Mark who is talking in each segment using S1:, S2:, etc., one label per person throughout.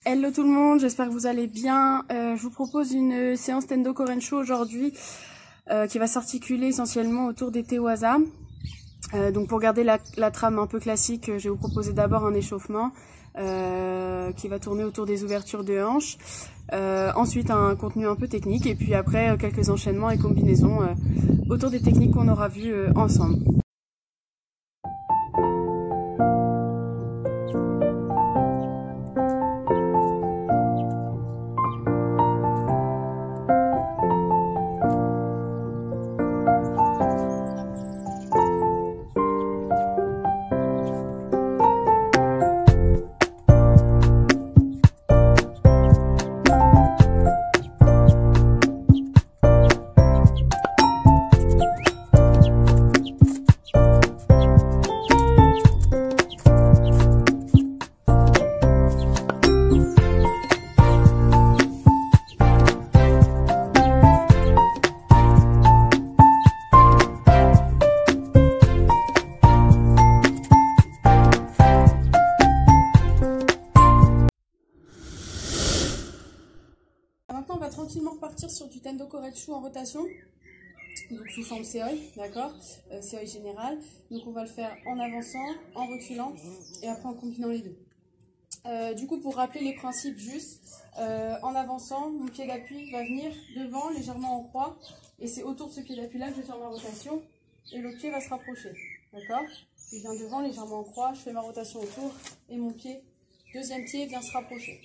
S1: Hello tout le monde, j'espère que vous allez bien. Je vous propose une séance Tendo Korencho aujourd'hui qui va s'articuler essentiellement autour des Tewaza. Donc pour garder la trame un peu classique, je vais vous proposer d'abord un échauffement qui va tourner autour des ouvertures de hanches. Ensuite un contenu un peu technique et puis après quelques enchaînements et combinaisons autour des techniques qu'on aura vues ensemble. Maintenant, on va tranquillement repartir sur du Tendo Korencho en rotation, donc sous forme Seoi, d'accord, Seoi général. Donc on va le faire en avançant, en reculant et après en combinant les deux. Du coup, pour rappeler les principes juste, en avançant, mon pied d'appui va venir devant, légèrement en croix, et c'est autour de ce pied d'appui là que je vais faire ma rotation, et l'autre pied va se rapprocher, d'accord. Il vient devant, légèrement en croix, je fais ma rotation autour, et mon pied, deuxième pied, vient se rapprocher.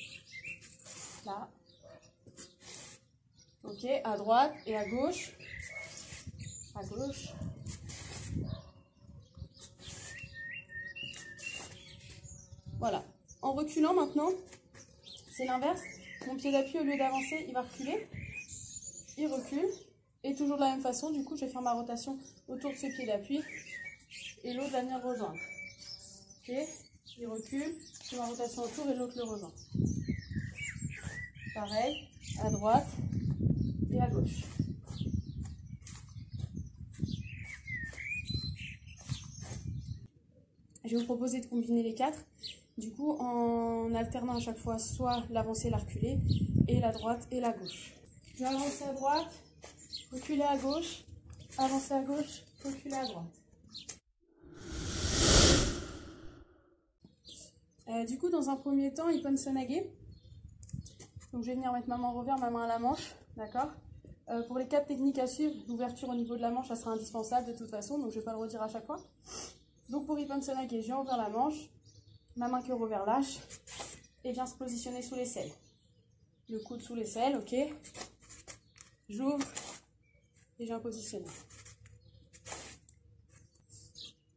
S1: Là. Ok, à droite et à gauche. À gauche. Voilà. En reculant maintenant, c'est l'inverse. Mon pied d'appui, au lieu d'avancer, il va reculer. Il recule. Et toujours de la même façon, du coup, je vais faire ma rotation autour de ce pied d'appui. Et l'autre va venir rejoindre. Ok, il recule. Je fais ma rotation autour et l'autre le rejoint. Pareil, à droite et à gauche. Je vais vous proposer de combiner les quatre, du coup en alternant à chaque fois soit l'avancée et la reculée, et la droite et la gauche. Je vais avancer à droite, reculer à gauche, avancer à gauche, reculer à droite. Du coup, dans un premier temps, Ippon Sanage. Donc je vais venir mettre ma main en revers, ma main à la manche, d'accord. Pour les quatre techniques à suivre, l'ouverture au niveau de la manche, ça sera indispensable de toute façon, donc je ne vais pas le redire à chaque fois. Donc pour Ippon Sanage, j'ai ouvert la manche, ma main qui est revers lâche, et vient se positionner sous l'aisselle. Le coude sous l'aisselle, ok. J'ouvre, et j'ai un positionnement.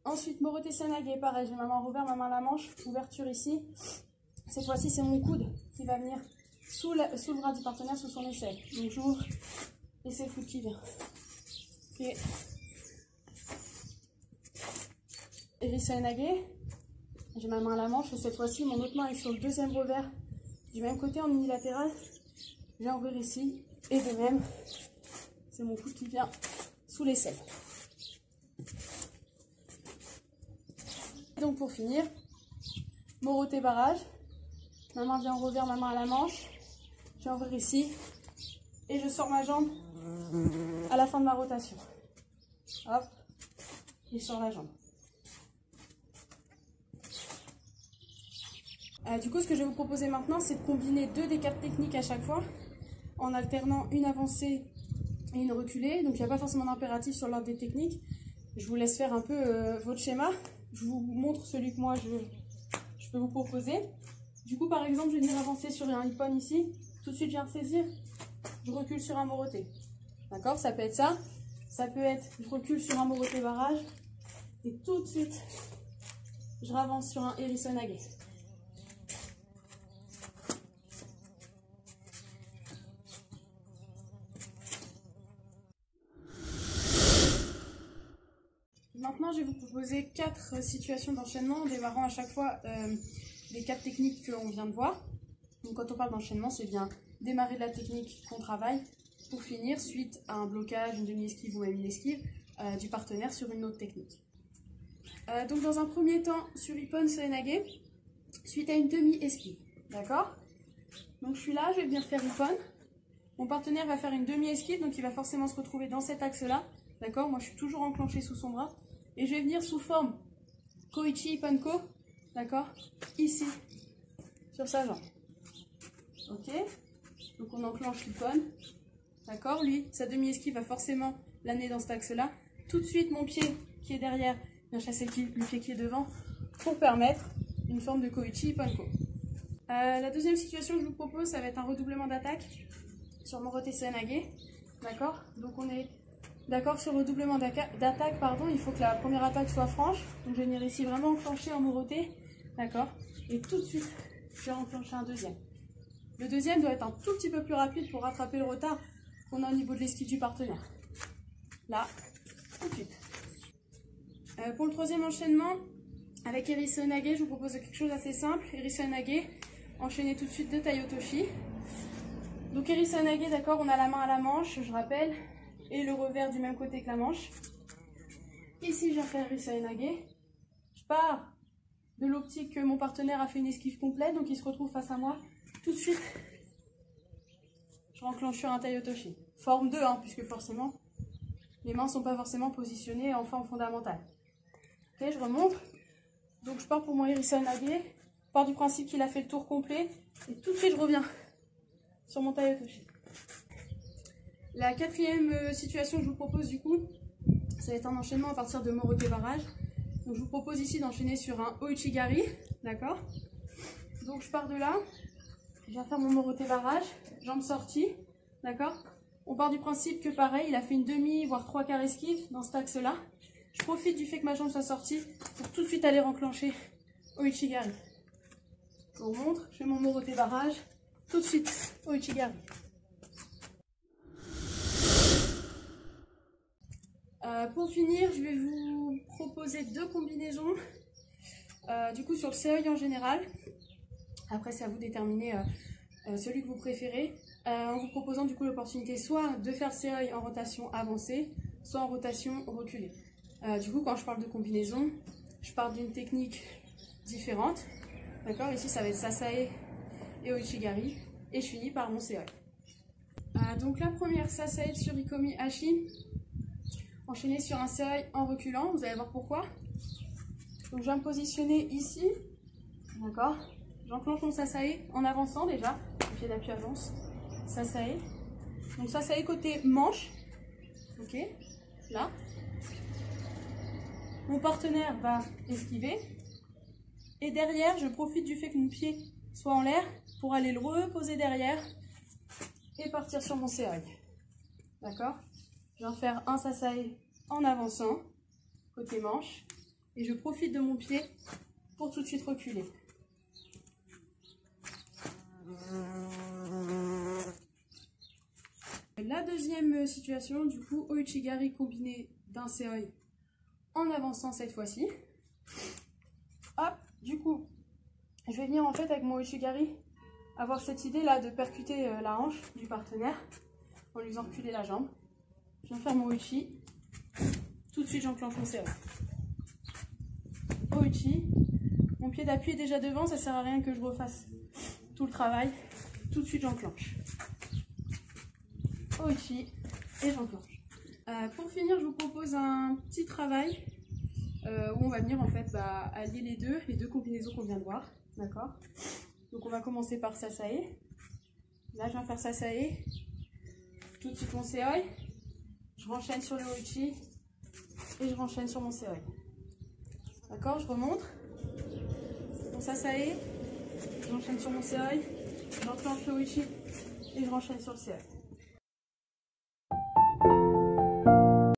S1: Ensuite, Morote Sanage, pareil, j'ai ma main revers, ma main à la manche, ouverture ici. Cette fois-ci, c'est mon coude qui va venir sous le bras du partenaire, sous son aisselle. Donc j'ouvre, et c'est le coude qui vient. Ok. Eri-Sanage, j'ai ma main à la manche, et cette fois-ci, mon autre main est sur le deuxième revers du même côté en unilatéral. Je viens ouvrir ici, et de même, c'est mon coude qui vient sous l'aisselle. Donc pour finir, Morote barrage, ma main vient en revers, ma main à la manche, je viens ouvrir ici, et je sors ma jambe à la fin de ma rotation. Hop, et je sors la jambe. Du coup, ce que je vais vous proposer maintenant, c'est de combiner deux des quatre techniques à chaque fois, en alternant une avancée et une reculée. Donc il n'y a pas forcément d'impératif sur l'ordre des techniques. Je vous laisse faire un peu votre schéma. Je vous montre celui que moi je peux vous proposer. Du coup, par exemple, je vais venir avancer sur un Ippon ici. Tout de suite, je viens de saisir. Je recule sur un Morote. D'accord? Ça peut être ça. Ça peut être, je recule sur un Morote barrage. Et tout de suite, je ravance sur un Eri-Sanage. Maintenant, je vais vous proposer quatre situations d'enchaînement en démarrant à chaque fois les quatre techniques qu'on vient de voir. Donc, quand on parle d'enchaînement, c'est bien démarrer de la technique qu'on travaille pour finir suite à un blocage, une demi-esquive ou même une esquive du partenaire sur une autre technique. Donc, dans un premier temps, sur Ippon Sanage, suite à une demi-esquive. D'accord? Donc je suis là, je vais venir faire Ippon. Mon partenaire va faire une demi-esquive, donc il va forcément se retrouver dans cet axe-là. D'accord? Moi je suis toujours enclenchée sous son bras. Et je vais venir sous forme Koichi Ipponko. D'accord? Ici, sur sa jambe. Ok? Donc on enclenche l'Ippon. D'accord? Lui, sa demi-esquive va forcément l'amener dans cet axe-là. Tout de suite, mon pied qui est derrière vient chasser le pied qui est devant pour permettre une forme de Koichi Ipponko. La deuxième situation que je vous propose, ça va être un redoublement d'attaque sur Morote Seoinage. D'accord? Donc on est d'accord sur le redoublement d'attaque, pardon, il faut que la première attaque soit franche. Donc je vais venir ici vraiment enclencher en Morote. D'accord? Et tout de suite, je vais enclencher un deuxième. Le deuxième doit être un tout petit peu plus rapide pour rattraper le retard qu'on a au niveau de l'esquive du partenaire. Là, tout de suite. Pour le troisième enchaînement, avec Eri Seoinage, je vous propose quelque chose d'assez simple. Eri Seoinage, enchaîner tout de suite 2 Taiotoshi. Donc Eri Seoinage, d'accord, on a la main à la manche, je rappelle, et le revers du même côté que la manche. Ici, je viens faire Eri Seoinage. Je pars de l'optique que mon partenaire a fait une esquive complète, donc il se retrouve face à moi. Tout de suite, je renclenche sur un Taiotoshi. Forme 2, hein, puisque forcément, les mains ne sont pas forcément positionnées en forme fondamentale. Ok, je remonte. Donc je pars pour mon Eri Seoinage. Je pars du principe qu'il a fait le tour complet. Et tout de suite, je reviens sur mon Taiotoshi. La quatrième situation que je vous propose du coup, ça va être un enchaînement à partir de Morote barrage. Donc je vous propose ici d'enchaîner sur un Ouchigari. D'accord? Donc je pars de là. Je viens faire mon Morote barrage. Jambe sortie. D'accord? On part du principe que pareil, il a fait une demi, voire 3 quarts esquive dans cet axe-là. Je profite du fait que ma jambe soit sortie pour tout de suite aller renclencher Ouchigari. Je vous montre, je fais mon Morote barrage. Tout de suite, Ouchigari. Pour finir, je vais vous proposer 2 combinaisons. Du coup, sur le seoi en général. Après, c'est à vous de déterminer celui que vous préférez. En vous proposant du coup l'opportunité soit de faire seoi en rotation avancée, soit en rotation reculée. Du coup, quand je parle de combinaison, je parle d'une technique différente. D'accord? Ici, ça va être Sasae et Ouchigari. Et je finis par mon seoi. Donc la première, Sasae Tsurikomi Hachi. Enchaîner sur un seoi en reculant. Vous allez voir pourquoi. Donc je vais me positionner ici. D'accord? J'enclenche mon Sasae en avançant déjà. Le pied d'appui avance. Sasae. Donc Sasae côté manche. Ok? Là. Mon partenaire va esquiver. Et derrière, je profite du fait que mon pied soit en l'air pour aller le reposer derrière et partir sur mon seoi. D'accord? Je viens faire un Sasae en avançant, côté manche. Et je profite de mon pied pour tout de suite reculer. La deuxième situation, du coup, Ouchigari combiné d'un seoi en avançant cette fois-ci. Hop, du coup, je vais venir en fait avec mon Ouchigari avoir cette idée là de percuter la hanche du partenaire en lui faisant reculer la jambe. Je viens faire mon Ouchi. Tout de suite, j'enclenche mon seoi. Ouchi. Mon pied d'appui est déjà devant, ça sert à rien que je refasse tout le travail. Tout de suite, j'enclenche. Ouchi. Et j'enclenche. Pour finir, je vous propose un petit travail où on va venir en fait allier les deux combinaisons qu'on vient de voir. D'accord? Donc on va commencer par Sasae. Là, je viens faire Sasae. Tout de suite, mon seoi. Je renchaîne sur le Ouchi et je renchaîne sur mon seoi. D'accord? Je remonte. Mon Sasae. J'enchaîne sur mon seoi. J'enclenche le Ouchi et je renchaîne sur le seoi.